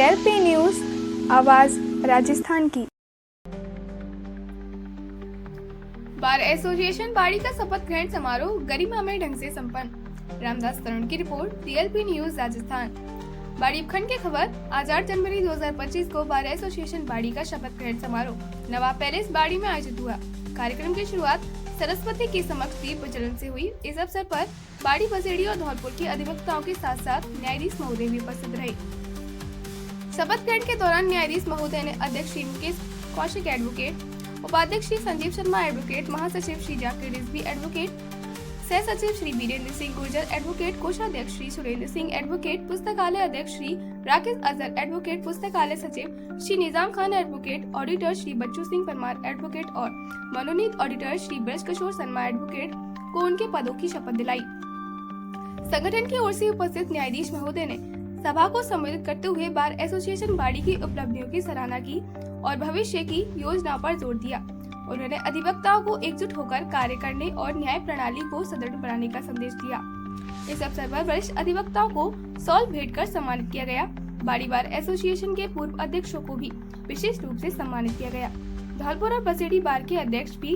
DLP news, आवाज राजस्थान की। Bar association बाड़ी का शपथ ग्रहण समारोह गरिमामय ढंग से संपन्न। रामदास तरुण की रिपोर्ट, DLP न्यूज राजस्थान। बाड़ी उपखंड की खबर। आज 8 जनवरी 2025 को बार एसोसिएशन बाड़ी का शपथ ग्रहण समारोह नवाब पैलेस बाड़ी में आयोजित हुआ। कार्यक्रम की शुरुआत सरस्वती के समक्ष दीप प्रज्वलन से हुई। इस अवसर पर बाड़ी, बसेड़ी और धौलपुर के अधिवक्ताओं के साथ साथ न्यायाधीश महोदय भी उपस्थित रहे। शपथ ग्रहण के दौरान न्यायाधीश महोदय ने अध्यक्ष श्री मुकेश कौशिक एडवोकेट, उपाध्यक्ष श्री संजीव शर्मा एडवोकेट, महासचिव श्री जाकिर रिजवी एडवोकेट, सह सचिव श्री वीरेंद्र सिंह गुर्जर एडवोकेट, कोषाध्यक्ष श्री सुरेंद्र सिंह एडवोकेट, पुस्तकालय अध्यक्ष श्री राकेश अजहर एडवोकेट, पुस्तकालय सचिव श्री निजाम Khan advocate, auditor Shri Bachchu Singh Parmar advocate और मनोनीत ऑडिटर श्री ब्रज किशोर शर्मा एडवोकेट को उनके पदों की शपथ दिलाई। संगठन की ओर से उपस्थित न्यायाधीश महोदय ने सभा को संबोधित करते हुए बार एसोसिएशन बाड़ी की उपलब्धियों की सराहना की और भविष्य की योजनाओं पर जोर दिया। उन्होंने अधिवक्ताओं को एकजुट होकर कार्य करने और न्याय प्रणाली को सुदृढ़ बनाने का संदेश दिया। इस अवसर पर वरिष्ठ अधिवक्ताओं को शॉल भेंट कर सम्मानित किया गया। बाड़ी बार एसोसिएशन के पूर्व अध्यक्षों को भी विशेष रूप से सम्मानित किया गया। धौलपुर और बसेड़ी बार के अध्यक्ष भी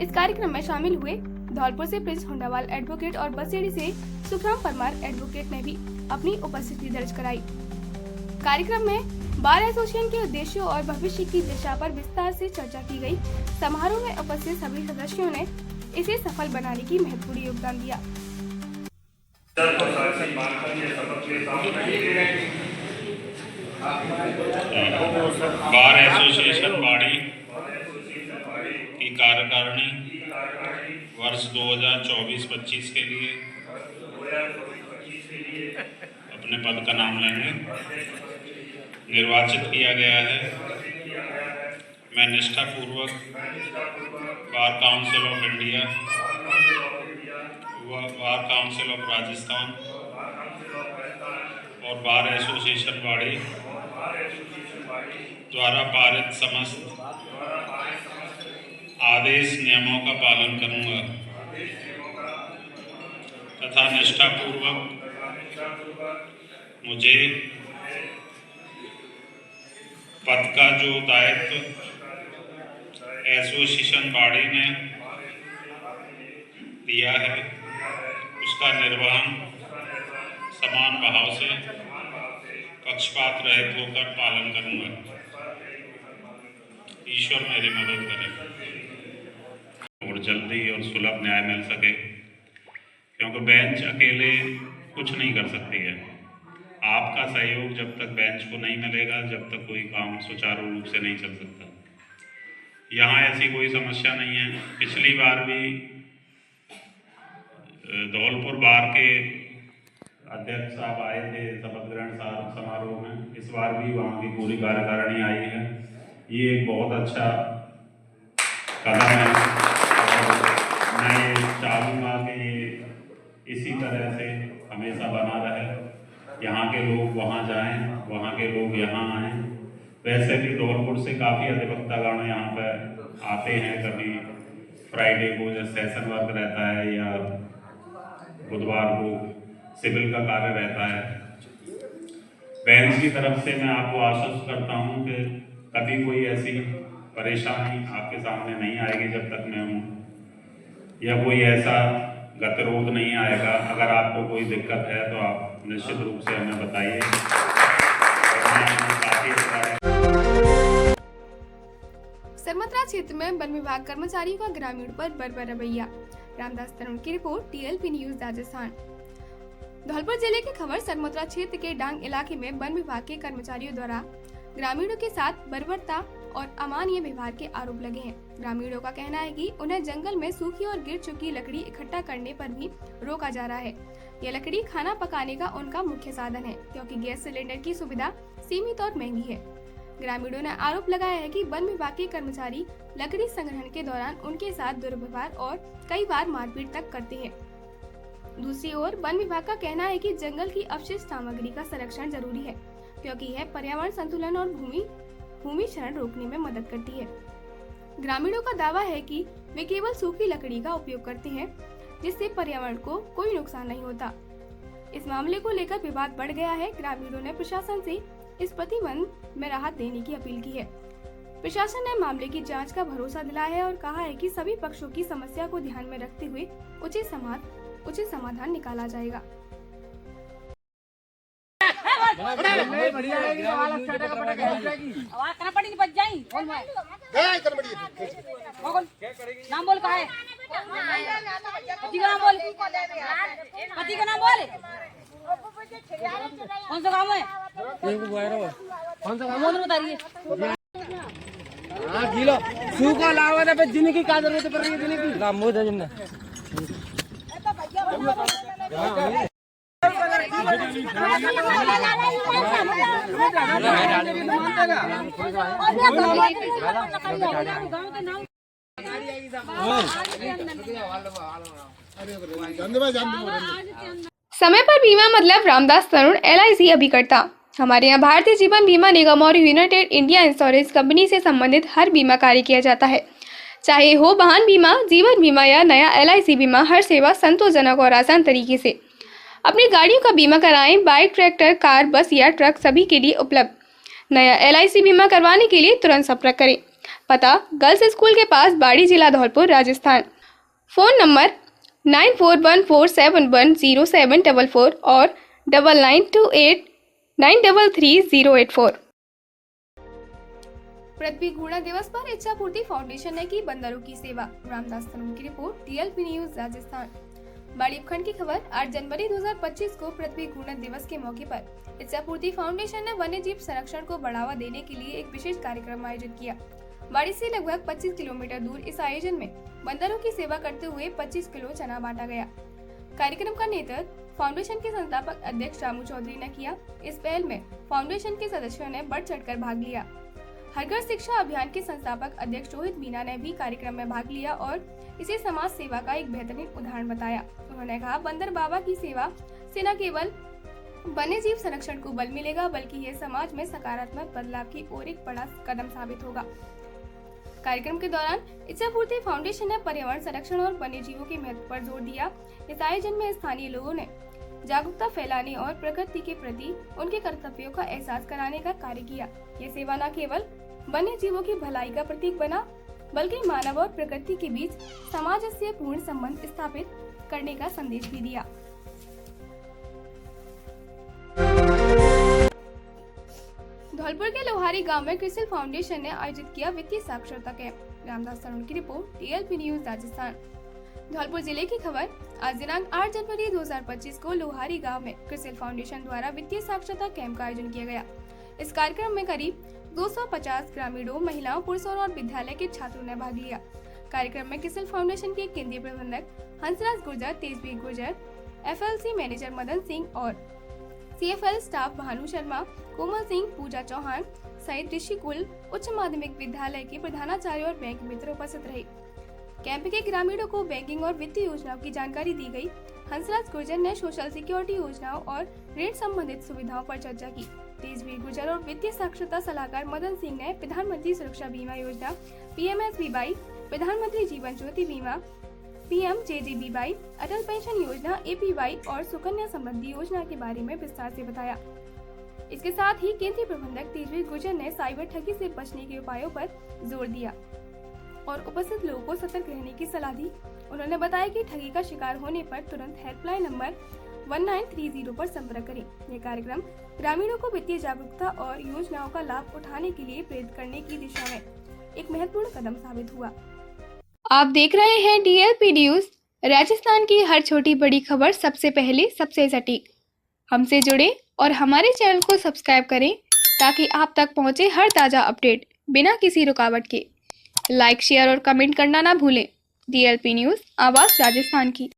इस कार्यक्रम में शामिल हुए। धौलपुर से प्रिंस हुंडावाल एडवोकेट और बसेड़ी से सुखराम परमार एडवोकेट ने भी अपनी उपस्थिति दर्ज कराई। कार्यक्रम में बार एसोसिएशन के उद्देश्यों और भविष्य की दिशा पर विस्तार से चर्चा की गई। समारोह में उपस्थित सभी सदस्यों ने इसे सफल बनाने की महत्वपूर्ण योगदान दिया। बार एसोसिएशन बाड़ी की कार्यकारिणी वर्ष 2024-25 के लिए अपने पद का नाम लेंगे। निर्वाचित किया गया है। मैं निष्ठापूर्वक bar council of India, bar council of Rajasthan और बार एसोसिएशन बाड़ी द्वारा पारित समस्त आदेश नियमों का पालन करूंगा तथा निष्ठापूर्वक मुझे पद का जो दायित्व एसोसिएशन बाड़ी ने दिया है उसका निर्वहन समान भाव से पक्षपात रहित होकर पालन करूंगा। ईश्वर मेरी मदद करे और जल्दी और सुलभ न्याय मिल सके, क्योंकि बेंच अकेले कुछ नहीं कर सकती है। आपका सहयोग जब तक बेंच को नहीं मिलेगा, जब तक कोई काम सुचारू रूप से नहीं चल सकता। यहाँ ऐसी कोई समस्या नहीं है। पिछली बार भी धौलपुर बार के अध्यक्ष साहब आए थे शपथ ग्रहण समारोह में। इस बार भी वहाँ की पूरी कार्यकारिणी आई है। ये एक बहुत अच्छा कदम है और मैं चाहूँगा कि ये इसी तरह से हमेशा बना रहे। यहाँ के लोग वहाँ जाएं, वहाँ के लोग यहाँ आएं। वैसे भी धौलपुर से काफ़ी अधिवक्तागण यहाँ पर आते हैं। कभी फ्राइडे को जब सेशन वर्क रहता है या बुधवार को सिविल का कार्य रहता है। बेंच की तरफ से मैं आपको आश्वस्त करता हूँ कि कभी कोई ऐसी परेशानी आपके सामने नहीं आएगी जब तक मैं हूँ, या कोई ऐसा गतिरोध नहीं आएगा। अगर आपको कोई दिक्कत है तो आप निश्चित रूप से हमें बताइए। सरमत्रा क्षेत्र में वन विभाग कर्मचारियों का ग्रामीणों पर बर्बर रवैया। रामदास तरुण की report, DLP news Rajasthan. Dholpur जिले की खबर। सरमत्रा क्षेत्र के डांग इलाके में वन विभाग के कर्मचारियों द्वारा ग्रामीणों के साथ बर्बरता और अमानवीय व्यवहार के आरोप लगे हैं। ग्रामीणों का कहना है कि उन्हें जंगल में सूखी और गिर चुकी लकड़ी इकट्ठा करने पर भी रोका जा रहा है। यह लकड़ी खाना पकाने का उनका मुख्य साधन है, क्योंकि गैस सिलेंडर की सुविधा सीमित और महंगी है। ग्रामीणों ने आरोप लगाया है कि वन विभाग के कर्मचारी लकड़ी संग्रहण के दौरान उनके साथ दुर्व्यवहार और कई बार मारपीट तक करते हैं। दूसरी ओर वन विभाग का कहना है कि जंगल की अपशिष्ट सामग्री का संरक्षण जरूरी है, क्योंकि यह पर्यावरण संतुलन और भूमि क्षरण रोकने में मदद करती है। ग्रामीणों का दावा है कि वे केवल सूखी लकड़ी का उपयोग करते हैं, जिससे पर्यावरण को कोई नुकसान नहीं होता। इस मामले को लेकर विवाद बढ़ गया है। ग्रामीणों ने प्रशासन से इस प्रतिबंध में राहत देने की अपील की है। प्रशासन ने मामले की जांच का भरोसा दिलाया है और कहा है कि सभी पक्षों की समस्या को ध्यान में रखते हुए उचित समाधान निकाला जाएगा। नाम बोल कहा है? पति का नाम बोल। पति का नाम बोल। कौन सा काम है? कौन सा काम है बताइए। हाँ किलो सूखा लावा था जीने की क्या जरूरत पड़ रही है? जीने की नाम मोद है जिन्ना। समय पर बीमा मतलब रामदास तरुण LIC अभिकर्ता। हमारे यहाँ भारतीय जीवन बीमा निगम और यूनाइटेड इंडिया इंश्योरेंस कंपनी से संबंधित हर बीमा कार्य किया जाता है, चाहे हो वाहन बीमा, जीवन बीमा या नया LIC बीमा। हर सेवा संतोषजनक और आसान तरीके से अपनी गाड़ियों का बीमा कराएं। बाइक, ट्रैक्टर, कार, बस या ट्रक सभी के लिए उपलब्ध। नया LIC बीमा करवाने के लिए तुरंत संपर्क करें। पता गर्ल्स स्कूल के पास, बाड़ी, जिला धौलपुर, राजस्थान। फोन नंबर 9414710744 और 9928933084। पृथ्वी घूर्णन दिवस पर इच्छापूर्ति फाउंडेशन ने की बंदरों की सेवा। रामदास तरुण की रिपोर्ट, DLP न्यूज राजस्थान। बाड़ी उपखंड की खबर। 8 जनवरी 2025 को पृथ्वी घूर्णन दिवस के मौके पर इच्छापूर्ति फाउंडेशन ने वन्य जीव संरक्षण को बढ़ावा देने के लिए एक विशेष कार्यक्रम आयोजित किया। बाड़ी से लगभग 25 किलोमीटर दूर इस आयोजन में बंदरों की सेवा करते हुए 25 किलो चना बांटा गया। कार्यक्रम का नेतृत्व फाउंडेशन के संस्थापक अध्यक्ष रामू चौधरी ने किया। इस पहल में फाउंडेशन के सदस्यों ने बढ़ चढ़कर भाग लिया। हर घर शिक्षा अभियान के संस्थापक अध्यक्ष रोहित मीना ने भी कार्यक्रम में भाग लिया और इसे समाज सेवा का एक बेहतरीन उदाहरण बताया। उन्होंने कहा, बंदर बाबा की सेवा से न केवल वन्य जीव संरक्षण को बल मिलेगा, बल्कि यह समाज में सकारात्मक बदलाव की ओर एक बड़ा कदम साबित होगा। कार्यक्रम के दौरान इच्छापूर्ति फाउंडेशन ने पर्यावरण संरक्षण और वन्य जीवों के महत्व पर जोर दिया। इस आयोजन में स्थानीय लोगों ने जागरूकता फैलाने और प्रकृति के प्रति उनके कर्तव्यों का एहसास कराने का कार्य किया। ये सेवा न केवल वन्य जीवों की भलाई का प्रतीक बना, बल्कि मानव और प्रकृति के बीच सामंजस्य पूर्ण संबंध स्थापित करने का संदेश भी दिया। धौलपुर के लोहारी गांव में क्रिसिल फाउंडेशन ने आयोजित किया वित्तीय साक्षरता कैंप। रामदास तरुण की report, DLP news Rajasthan. Dholpur जिले की खबर। आज दिनांक 8 जनवरी 2025 को लोहारी गांव में क्रिसिल फाउंडेशन द्वारा वित्तीय साक्षरता कैंप का आयोजन किया गया। इस कार्यक्रम में करीब 250 ग्रामीणों, महिलाओं, पुरुषों और विद्यालय के छात्रों ने भाग लिया। कार्यक्रम में क्रिसिल फाउंडेशन के केंद्रीय प्रबंधक हंसराज गुर्जर, तेजवीर गुर्जर, FLC मैनेजर मदन सिंह और CFL स्टाफ भानु शर्मा, कोमल सिंह, पूजा चौहान सहित ऋषि कुल उच्च माध्यमिक विद्यालय के प्रधानाचार्य और बैंक मित्र उपस्थित रहे। कैंप के ग्रामीणों को बैंकिंग और वित्तीय योजनाओं की जानकारी दी गई। हंसराज गुर्जर ने सोशल सिक्योरिटी योजनाओं और ऋण संबंधित सुविधाओं पर चर्चा की। तेजवीर गुर्जर और वित्तीय साक्षरता सलाहकार मदन सिंह ने प्रधानमंत्री सुरक्षा बीमा योजना PMSBY, प्रधानमंत्री जीवन ज्योति बीमा PMJJBY, अटल पेंशन योजना APY और सुकन्या समृद्धि योजना के बारे में विस्तार से बताया। इसके साथ ही केंद्रीय प्रबंधक तेजवीर गुर्जर ने साइबर ठगी से बचने के उपायों पर जोर दिया और उपस्थित लोगों को सतर्क रहने की सलाह दी। उन्होंने बताया कि ठगी का शिकार होने पर तुरंत हेल्पलाइन नंबर 1930 पर संपर्क करें। यह कार्यक्रम ग्रामीणों को वित्तीय जागरूकता और योजनाओं का लाभ उठाने के लिए प्रेरित करने की दिशा में एक महत्वपूर्ण कदम साबित हुआ। आप देख रहे हैं DLP न्यूज राजस्थान की हर छोटी बड़ी खबर सबसे पहले, सबसे सटीक। हमसे जुड़े और हमारे चैनल को सब्सक्राइब करें ताकि आप तक पहुंचे हर ताज़ा अपडेट बिना किसी रुकावट के। लाइक, शेयर और कमेंट करना ना भूलें। DLP न्यूज, आवाज़ राजस्थान की।